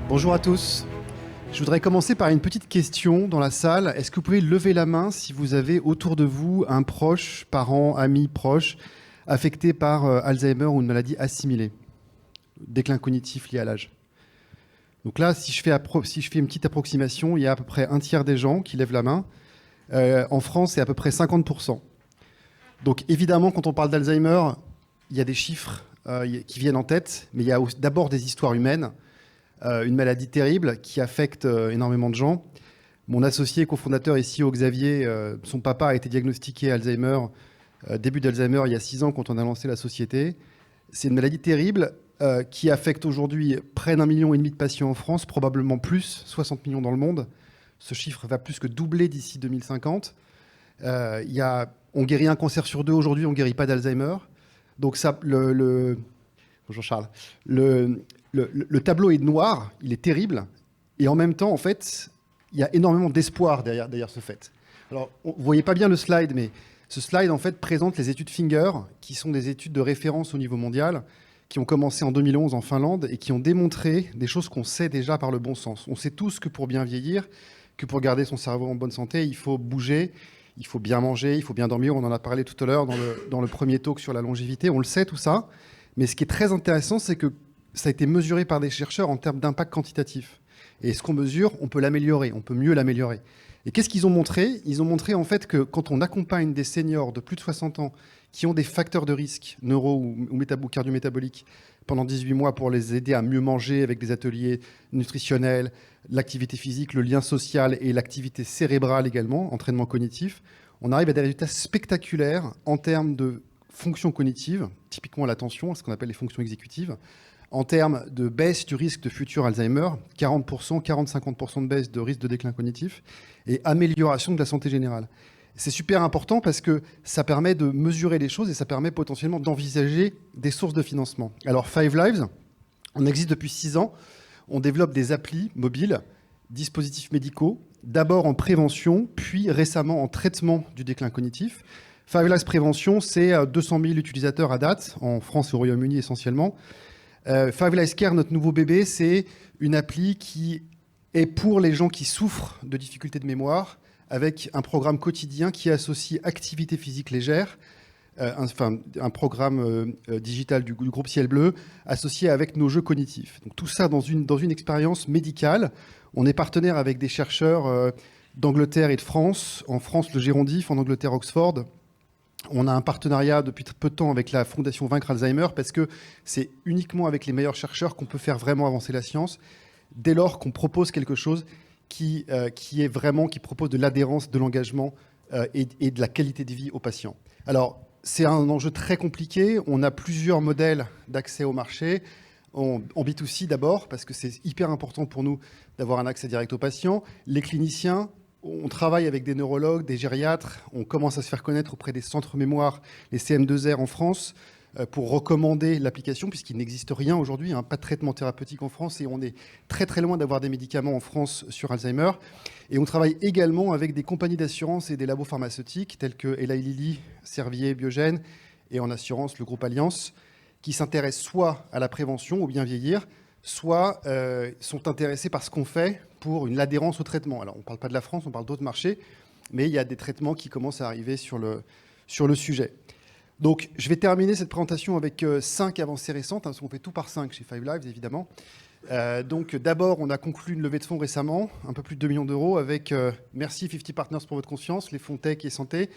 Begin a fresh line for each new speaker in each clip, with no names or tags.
Bonjour à tous. Je voudrais commencer par une petite question dans la salle. Est-ce que vous pouvez lever la main si vous avez autour de vous un proche, parent, ami, proche, affecté par Alzheimer ou une maladie assimilée, déclin cognitif lié à l'âge? Donc là, si je fais une petite approximation, il y a à peu près un tiers des gens qui lèvent la main. En France, c'est à peu près 50%. Donc évidemment, quand on parle d'Alzheimer, il y a des chiffres qui viennent en tête, mais il y a d'abord des histoires humaines. Une maladie terrible qui affecte énormément de gens. Mon associé cofondateur ici, Xavier, son papa a été diagnostiqué Alzheimer, début d'Alzheimer il y a 6 ans quand on a lancé la société. C'est une maladie terrible qui affecte aujourd'hui près d'1,5 million de patients en France, probablement plus, 60 millions dans le monde. Ce chiffre va plus que doubler d'ici 2050. On guérit un cancer sur 2 aujourd'hui, on ne guérit pas d'Alzheimer. Donc ça, bonjour Charles. Le tableau est noir, il est terrible, et en même temps, en fait, il y a énormément d'espoir derrière ce fait. Alors, vous ne voyez pas bien le slide, mais ce slide, en fait, présente les études Finger, qui sont des études de référence au niveau mondial, qui ont commencé en 2011 en Finlande, et qui ont démontré des choses qu'on sait déjà par le bon sens. On sait tous que pour bien vieillir, que pour garder son cerveau en bonne santé, il faut bouger, il faut bien manger, il faut bien dormir. On en a parlé tout à l'heure dans le premier talk sur la longévité, on le sait tout ça. Mais ce qui est très intéressant, c'est que ça a été mesuré par des chercheurs en termes d'impact quantitatif. Et ce qu'on mesure, on peut l'améliorer, on peut mieux l'améliorer. Et qu'est-ce qu'ils ont montré? Ils ont montré en fait que quand on accompagne des seniors de plus de 60 ans qui ont des facteurs de risque neuro ou cardio-métaboliques pendant 18 mois pour les aider à mieux manger avec des ateliers nutritionnels, l'activité physique, le lien social et l'activité cérébrale également, entraînement cognitif, on arrive à des résultats spectaculaires en termes de fonctions cognitives, typiquement l'attention, ce qu'on appelle les fonctions exécutives, en termes de baisse du risque de futur Alzheimer, 40%, 40-50% de baisse de risque de déclin cognitif et amélioration de la santé générale. C'est super important parce que ça permet de mesurer les choses et ça permet potentiellement d'envisager des sources de financement. Alors Five Lives, on existe depuis 6 ans. On développe des applis mobiles, dispositifs médicaux, d'abord en prévention, puis récemment en traitement du déclin cognitif. Five Lives Prévention, c'est 200 000 utilisateurs à date, en France et au Royaume-Uni essentiellement. Five Lives Care, notre nouveau bébé, c'est une appli qui est pour les gens qui souffrent de difficultés de mémoire, avec un programme quotidien qui associe activité physique légère, un programme digital du groupe Ciel Bleu, associé avec nos jeux cognitifs. Donc, tout ça dans une expérience médicale. On est partenaire avec des chercheurs d'Angleterre et de France. En France, le Gérondif, en Angleterre, Oxford. On a un partenariat depuis peu de temps avec la Fondation Vaincre Alzheimer parce que c'est uniquement avec les meilleurs chercheurs qu'on peut faire vraiment avancer la science dès lors qu'on propose quelque chose qui propose de l'adhérence, de l'engagement et de la qualité de vie aux patients. Alors, c'est un enjeu très compliqué. On a plusieurs modèles d'accès au marché. En B2C d'abord, parce que c'est hyper important pour nous d'avoir un accès direct aux patients. Les cliniciens, on travaille avec des neurologues, des gériatres. On commence à se faire connaître auprès des centres mémoire, les CM2R en France, pour recommander l'application, puisqu'il n'existe rien aujourd'hui, pas de traitement thérapeutique en France, et on est très très loin d'avoir des médicaments en France sur Alzheimer. Et on travaille également avec des compagnies d'assurance et des labos pharmaceutiques, tels que Eli Lilly, Servier, Biogène, et en assurance, le groupe Allianz, qui s'intéressent soit à la prévention, au bien vieillir, soit sont intéressés par ce qu'on fait pour l'adhérence au traitement. Alors, on ne parle pas de la France, on parle d'autres marchés, mais il y a des traitements qui commencent à arriver sur le sujet. Donc, je vais terminer cette présentation avec 5 avancées récentes, parce qu'on fait tout par 5 chez Five Lives, évidemment. Donc, d'abord, on a conclu une levée de fonds récemment, un peu plus de 2 millions d'euros, avec merci 50 Partners pour votre confiance, les fonds tech et santé,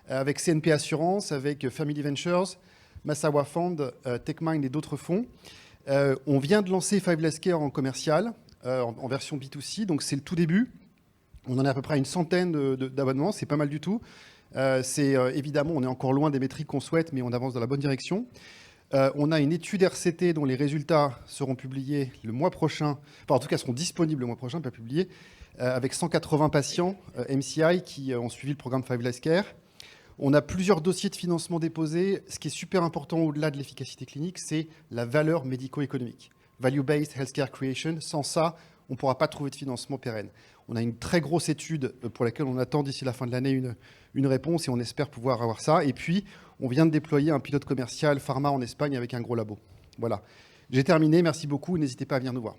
avec CNP Assurance, avec Family Ventures, Massawa Fund, TechMind et d'autres fonds. On vient de lancer Five Lives Care en commercial, en version B2C, donc c'est le tout début. On en a à peu près une centaine d'abonnements, c'est pas mal du tout. Évidemment, on est encore loin des métriques qu'on souhaite, mais on avance dans la bonne direction. On a une étude RCT dont les résultats seront publiés le mois prochain, enfin en tout cas seront disponibles le mois prochain, pas publiés, avec 180 patients MCI qui ont suivi le programme Five Lives Care. On a plusieurs dossiers de financement déposés. Ce qui est super important au-delà de l'efficacité clinique, c'est la valeur médico-économique. Value-based healthcare creation. Sans ça, on ne pourra pas trouver de financement pérenne. On a une très grosse étude pour laquelle on attend d'ici la fin de l'année une réponse et on espère pouvoir avoir ça. Et puis, on vient de déployer un pilote commercial pharma en Espagne avec un gros labo. Voilà. J'ai terminé. Merci beaucoup. N'hésitez pas à venir nous voir.